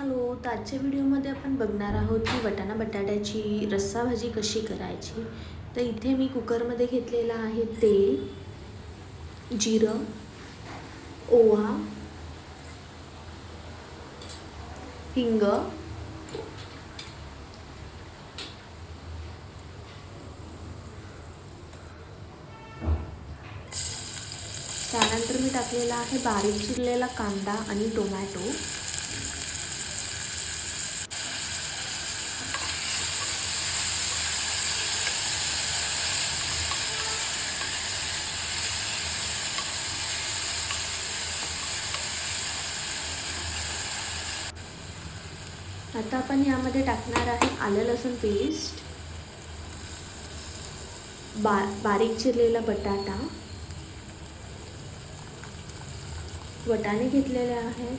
Hello, तर आजच्या व्हिडिओमध्ये आपण बघणार आहोत की वाटाणा बटाट्याची रस्सा भाजी कशी करायची. तर इथे मी कुकरमध्ये घेतलेलं आहे तेल, जिरं, ओवा, हिंग, त्यानंतर मी टाकलेला आहे बारीक चिरलेला कांदा आणि टोमॅटो. आता आपण यामध्ये टाकणार आहे आलं लसूण पेस्ट, बारीक चिरलेला बटाटा, वाटाणे घेतलेले आहेत,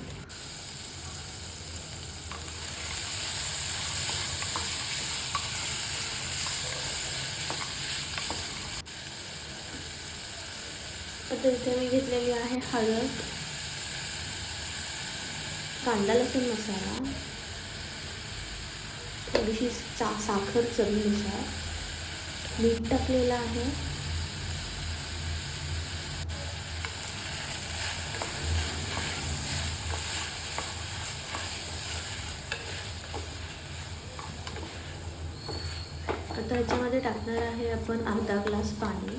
आता इथे मी घेतलेली आहे हळद, कांदा लसूण मसाला, थोडीशी साखर चवीनुसार, मीठ टाकलेलं आहे, आता याच्यामध्ये टाकणार आहे आपण अर्धा ग्लास पाणी.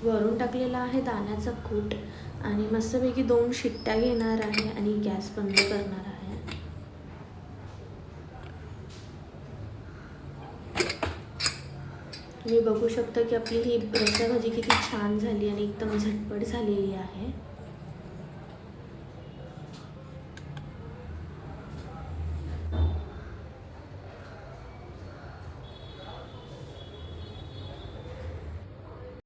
वरून टाकलेला आहे दाण्याचा कूट आणि मस्तपैकी 2 शिट्ट्या घेणार आहे आणि गॅस बंद करणार आहे. तुम्ही बघू शकता की आपली ही रस्सा भाजी किती छान झाली आणि एकदम झटपट झालेली आहे.